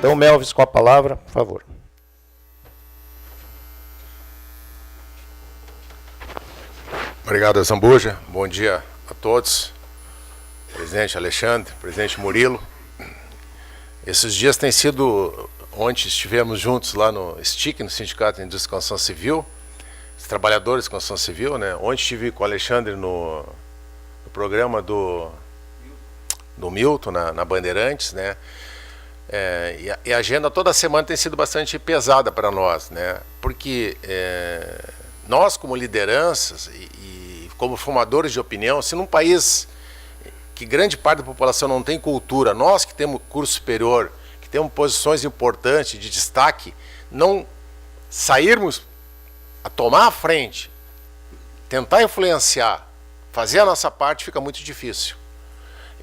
Então, Melvis, com a palavra, por favor. Obrigado, Zambuja. Bom dia a todos. Presidente Alexandre, presidente Murilo. Esses dias têm sido... Ontem estivemos juntos lá no STIC, no Sindicato de Indústria e Construção Civil, os trabalhadores de construção civil, né? Ontem estive com o Alexandre no programa do Milton, na Bandeirantes, né? E a agenda toda semana tem sido bastante pesada para nós, né? Porque nós, como lideranças e como formadores de opinião, se num país que grande parte da população não tem cultura, nós que temos curso superior, que temos posições importantes de destaque, não sairmos a tomar a frente, tentar influenciar, fazer a nossa parte, fica muito difícil.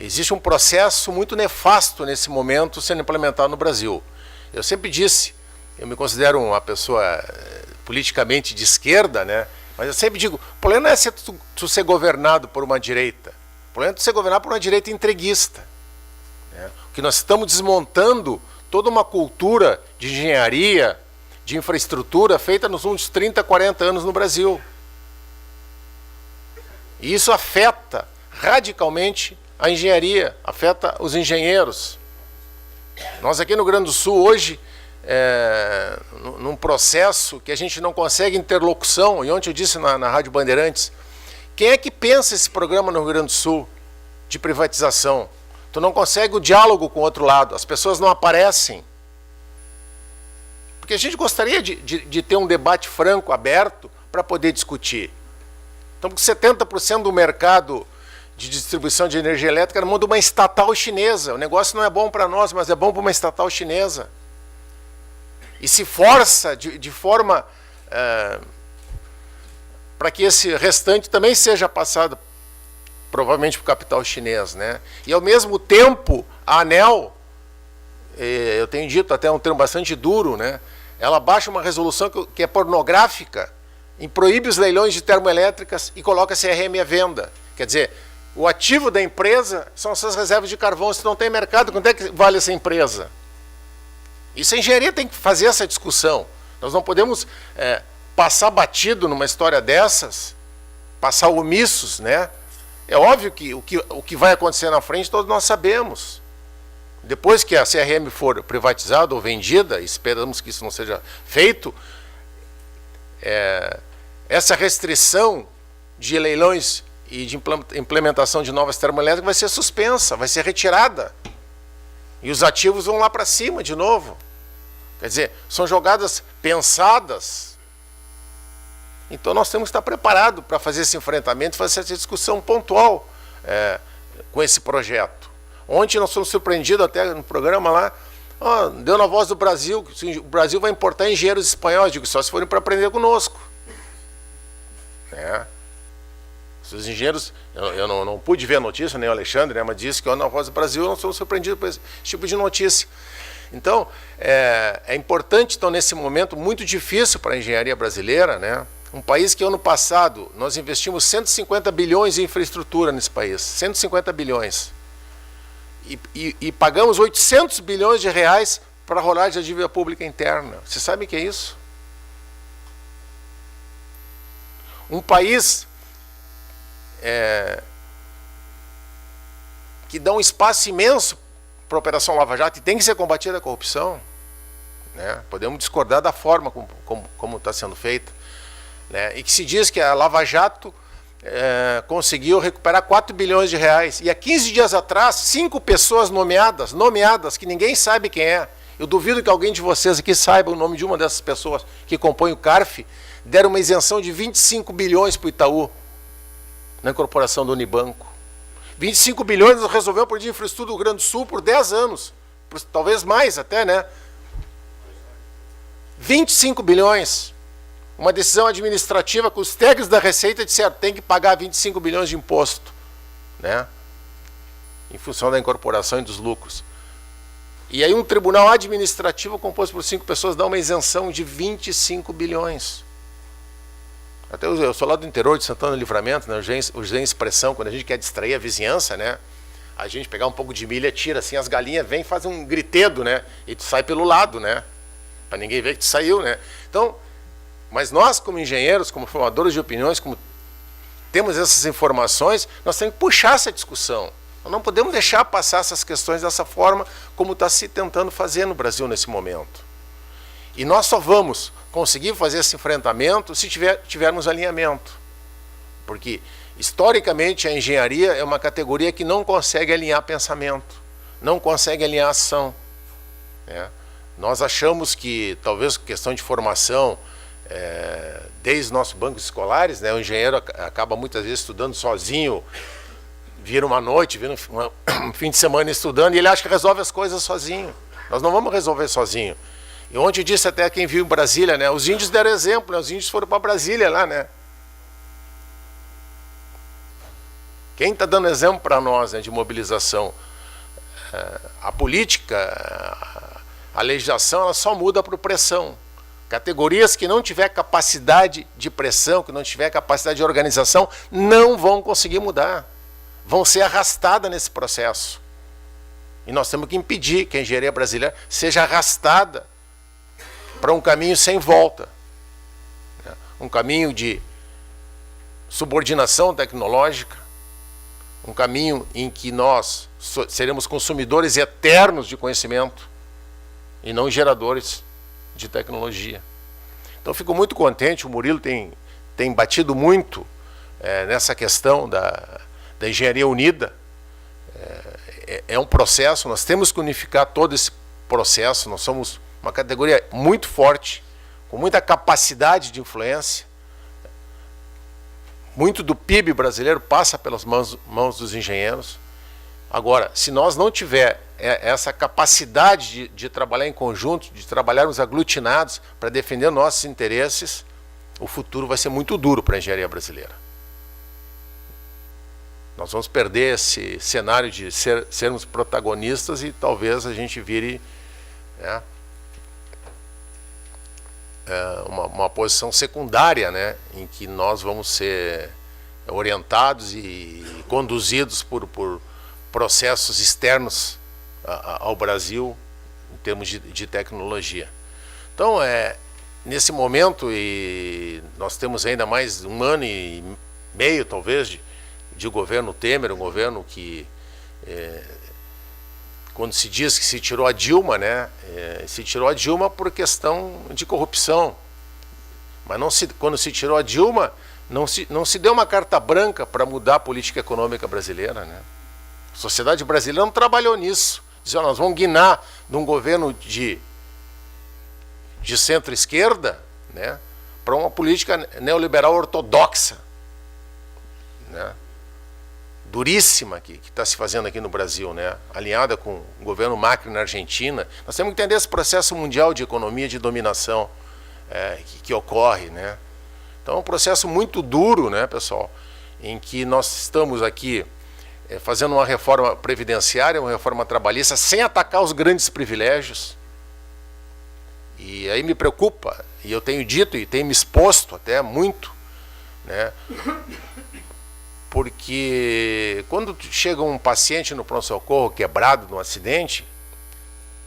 Existe um processo muito nefasto nesse momento sendo implementado no Brasil. Eu sempre disse, eu me considero uma pessoa politicamente de esquerda, né? Mas eu sempre digo, o problema não é tu ser governado por uma direita, o problema é tu ser governado por uma direita entreguista. Né? Que nós estamos desmontando toda uma cultura de engenharia, de infraestrutura feita nos últimos 30, 40 anos no Brasil. E isso afeta radicalmente a engenharia, afeta os engenheiros. Nós aqui no Rio Grande do Sul hoje, num processo que a gente não consegue interlocução, e ontem eu disse na Rádio Bandeirantes, quem é que pensa esse programa no Rio Grande do Sul de privatização? Tu não consegue o diálogo com o outro lado, as pessoas não aparecem. Porque a gente gostaria de ter um debate franco, aberto, para poder discutir. Então, porque 70% do mercado de distribuição de energia elétrica é no mundo de uma estatal chinesa. O negócio não é bom para nós, mas é bom para uma estatal chinesa. E se força de forma para que esse restante também seja passado, provavelmente, para o capital chinês, né? E, ao mesmo tempo, a ANEEL, eu tenho dito até um termo bastante duro, né? Ela baixa uma resolução que é pornográfica e proíbe os leilões de termoelétricas e coloca a CRM à venda. Quer dizer, o ativo da empresa são suas reservas de carvão. Se não tem mercado, quanto é que vale essa empresa? Isso a engenharia tem que fazer essa discussão. Nós não podemos passar batido numa história dessas, passar omissos, né? É óbvio que o que vai acontecer na frente todos nós sabemos. Depois que a CRM for privatizada ou vendida, esperamos que isso não seja feito, essa restrição de leilões e de implementação de novas termoelétricas vai ser suspensa, vai ser retirada. E os ativos vão lá para cima de novo. Quer dizer, são jogadas pensadas. Então nós temos que estar preparados para fazer esse enfrentamento, fazer essa discussão pontual com esse projeto. Ontem nós fomos surpreendidos até no programa lá, deu na Voz do Brasil, que o Brasil vai importar engenheiros espanhóis. Digo, só se forem para aprender conosco. Os engenheiros, eu não pude ver a notícia, nem o Alexandre, né, mas disse que na Voz do Brasil nós somos surpreendidos por esse tipo de notícia. Então, é importante, então, nesse momento muito difícil para a engenharia brasileira, né, um país que ano passado nós investimos 150 bilhões em infraestrutura nesse país, 150 bilhões. E pagamos 800 bilhões de reais para a rolagem da dívida pública interna. Vocês sabem o que é isso? Um país que dá um espaço imenso para a Operação Lava Jato e tem que ser combatida a corrupção, né? Podemos discordar da forma como está sendo feita, né? E que se diz que a Lava Jato conseguiu recuperar 4 bilhões de reais. E há 15 dias atrás, 5 pessoas nomeadas, que ninguém sabe quem é. Eu duvido que alguém de vocês aqui saiba o nome de uma dessas pessoas que compõem o CARF, deram uma isenção de 25 bilhões para o Itaú, na incorporação do Unibanco. 25 bilhões nós resolvemos por de infraestrutura do Rio Grande do Sul por 10 anos. Talvez mais até, né? 25 bilhões. Uma decisão administrativa que os técnicos da Receita disseram tem que pagar 25 bilhões de imposto, né? Em função da incorporação e dos lucros. E aí um tribunal administrativo composto por 5 pessoas dá uma isenção de 25 bilhões. Até eu sou lá do interior de Santana do Livramento, né? Usei expressão, quando a gente quer distrair a vizinhança, né? a gente pegar um pouco de milha, tira assim, as galinhas vêm e fazem um gritedo, né? E tu sai pelo lado, né? Para ninguém ver que tu saiu, né? Então, mas nós como engenheiros, como formadores de opiniões, como temos essas informações, nós temos que puxar essa discussão. Nós não podemos deixar passar essas questões dessa forma como está se tentando fazer no Brasil nesse momento. E nós só vamos conseguir fazer esse enfrentamento se tivermos alinhamento. Porque, historicamente, a engenharia é uma categoria que não consegue alinhar pensamento, não consegue alinhar ação. Né? Nós achamos que, talvez, questão de formação, desde os nossos bancos escolares, né, o engenheiro acaba muitas vezes estudando sozinho, vira uma noite, vira um fim de semana estudando, e ele acha que resolve as coisas sozinho. Nós não vamos resolver sozinho. E ontem disse até quem viu em Brasília, né, os índios deram exemplo, né, os índios foram para Brasília lá, né. Quem está dando exemplo para nós, né, de mobilização? A política, a legislação, ela só muda por pressão. Categorias que não tiver capacidade de pressão, que não tiver capacidade de organização, não vão conseguir mudar. Vão ser arrastadas nesse processo. E nós temos que impedir que a engenharia brasileira seja arrastada para um caminho sem volta. Um caminho de subordinação tecnológica, um caminho em que nós seremos consumidores eternos de conhecimento e não geradores de tecnologia. Então, eu fico muito contente, o Murilo tem batido muito nessa questão da engenharia unida. É um processo, nós temos que unificar todo esse processo, nós somos uma categoria muito forte, com muita capacidade de influência. Muito do PIB brasileiro passa pelas mãos dos engenheiros. Agora, se nós não tiver essa capacidade de trabalhar em conjunto, de trabalharmos aglutinados para defender nossos interesses, o futuro vai ser muito duro para a engenharia brasileira. Nós vamos perder esse cenário de sermos protagonistas e talvez a gente vire, né, uma posição secundária, né, em que nós vamos ser orientados e conduzidos por processos externos ao Brasil em termos de tecnologia. Então, nesse momento, e nós temos ainda mais 1 ano e meio, talvez, de governo Temer, um governo que, quando se diz que se tirou a Dilma, né, se tirou a Dilma por questão de corrupção. Mas quando se tirou a Dilma, não se deu uma carta branca para mudar a política econômica brasileira, né? A sociedade brasileira não trabalhou nisso. Dizendo, nós vamos guinar de um governo de centro-esquerda, né, para uma política neoliberal ortodoxa, né, duríssima que está se fazendo aqui no Brasil, né, alinhada com o governo Macri na Argentina. Nós temos que entender esse processo mundial de economia de dominação que ocorre, né. Então é um processo muito duro, né, pessoal, em que nós estamos aqui fazendo uma reforma previdenciária, uma reforma trabalhista, sem atacar os grandes privilégios. E aí me preocupa, e eu tenho dito e tenho me exposto até muito, né, porque quando chega um paciente no pronto-socorro quebrado num acidente,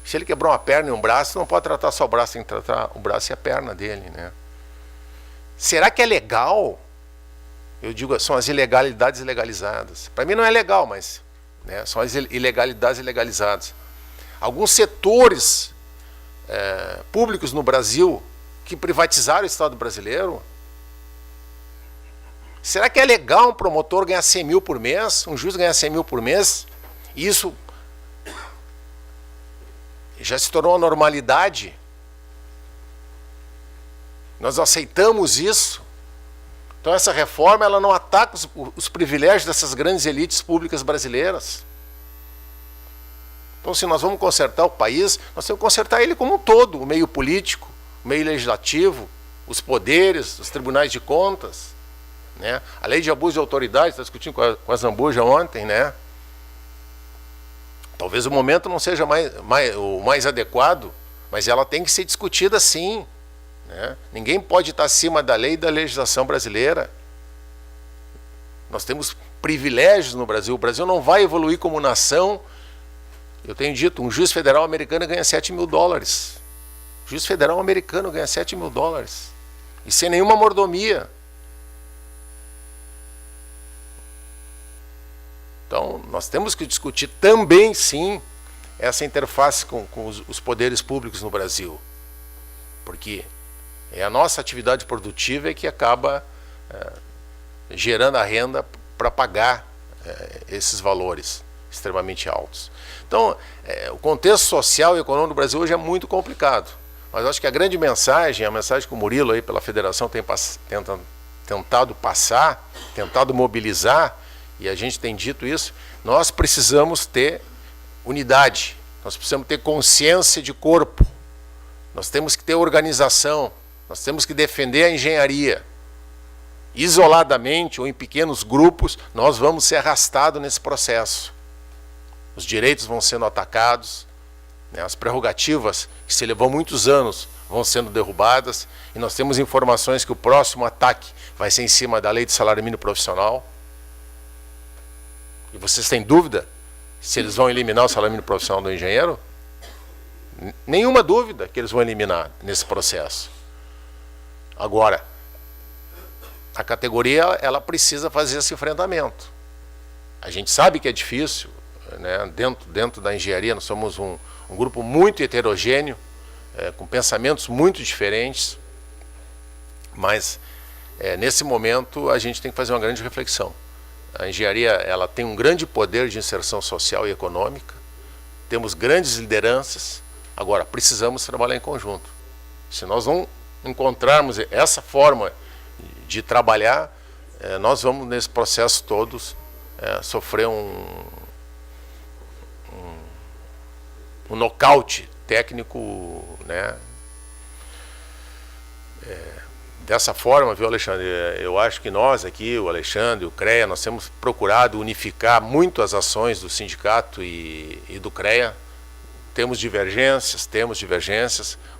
se ele quebrou uma perna e um braço, não pode tratar só o braço, tem que tratar o braço e a perna dele, né? Será que é legal? Eu digo, são as ilegalidades legalizadas. Para mim não é legal, mas, né, são as ilegalidades legalizadas. Alguns setores públicos no Brasil que privatizaram o Estado brasileiro. Será que é legal um promotor ganhar 100 mil por mês, um juiz ganhar 100 mil por mês? E isso já se tornou uma normalidade? Nós aceitamos isso? Então essa reforma ela não ataca os privilégios dessas grandes elites públicas brasileiras. Então, se nós vamos consertar o país, nós temos que consertar ele como um todo, o meio político, o meio legislativo, os poderes, os tribunais de contas, né? A lei de abuso de autoridade, está discutindo com a Zambuja ontem, né? Talvez o momento não seja o mais adequado, mas ela tem que ser discutida sim. Né? Ninguém pode estar acima da lei e da legislação brasileira. Nós temos privilégios no Brasil. O Brasil não vai evoluir como nação. Eu tenho dito, um juiz federal americano ganha $7.000. O juiz federal americano ganha $7.000. E sem nenhuma mordomia. Então, nós temos que discutir também, sim, essa interface com os poderes públicos no Brasil. Porque é a nossa atividade produtiva que acaba gerando a renda para pagar esses valores extremamente altos. Então, o contexto social e econômico do Brasil hoje é muito complicado. Mas acho que a grande mensagem, a mensagem que o Murilo aí pela federação tem tentado passar, tentado mobilizar, e a gente tem dito isso, nós precisamos ter unidade, nós precisamos ter consciência de corpo, nós temos que ter organização, nós temos que defender a engenharia. Isoladamente ou em pequenos grupos, nós vamos ser arrastados nesse processo. Os direitos vão sendo atacados, né, as prerrogativas que se levou muitos anos vão sendo derrubadas, e nós temos informações que o próximo ataque vai ser em cima da lei de salário mínimo profissional. E vocês têm dúvida se eles vão eliminar o salário mínimo profissional do engenheiro? Nenhuma dúvida que eles vão eliminar nesse processo. Agora, a categoria ela precisa fazer esse enfrentamento. A gente sabe que é difícil, né? Dentro da engenharia nós somos um grupo muito heterogêneo, com pensamentos muito diferentes, mas nesse momento a gente tem que fazer uma grande reflexão. A engenharia ela tem um grande poder de inserção social e econômica, temos grandes lideranças, agora precisamos trabalhar em conjunto. Se nós não encontrarmos essa forma de trabalhar, nós vamos nesse processo todos sofrer um nocaute técnico, né? Dessa forma, viu, Alexandre, eu acho que nós aqui, o Alexandre, o CREA, nós temos procurado unificar muito as ações do sindicato e do CREA. Temos divergências,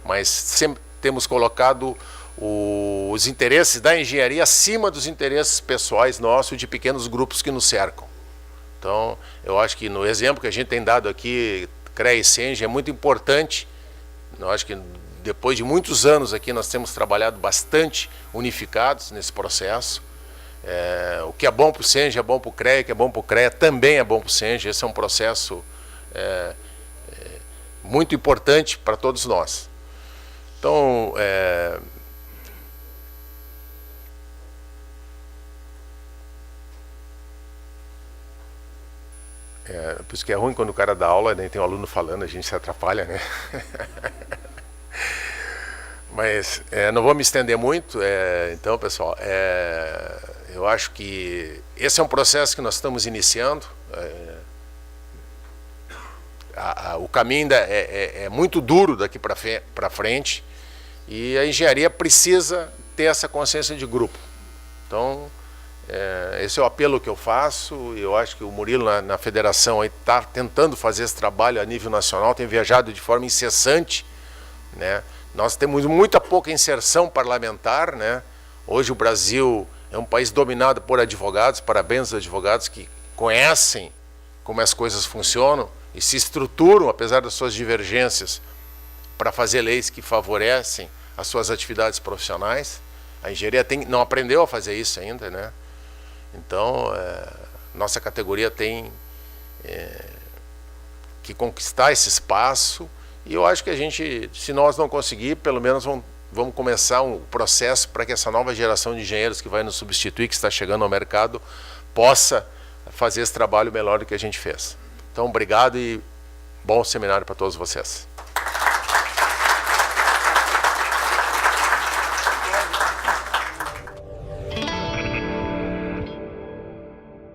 mas sempre temos colocado os interesses da engenharia acima dos interesses pessoais nossos e de pequenos grupos que nos cercam. Então, eu acho que no exemplo que a gente tem dado aqui, CREA e SENGE, é muito importante. Eu acho que depois de muitos anos aqui nós temos trabalhado bastante unificados nesse processo. O que é bom para o SENGE é bom para o CREA, o que é bom para o CREA também é bom para o SENGE. Esse é um processo muito importante para todos nós. Então, por isso que é ruim quando o cara dá aula, nem tem um aluno falando, a gente se atrapalha, né? Mas não vou me estender muito. Então, pessoal, eu acho que esse é um processo que nós estamos iniciando. O caminho ainda é muito duro daqui para frente, e a engenharia precisa ter essa consciência de grupo. Então, esse é o apelo que eu faço. Eu acho que o Murilo na federação está tentando fazer esse trabalho a nível nacional, tem viajado de forma incessante, né? Nós temos muita pouca inserção parlamentar, né? Hoje o Brasil é um país dominado por advogados, parabéns aos advogados que conhecem como as coisas funcionam e se estruturam, apesar das suas divergências, para fazer leis que favorecem as suas atividades profissionais. A engenharia não aprendeu a fazer isso ainda, né? Então, nossa categoria tem que conquistar esse espaço, e eu acho que a gente, se nós não conseguir, pelo menos vamos começar um processo para que essa nova geração de engenheiros que vai nos substituir, que está chegando ao mercado, possa fazer esse trabalho melhor do que a gente fez. Então, obrigado e bom seminário para todos vocês.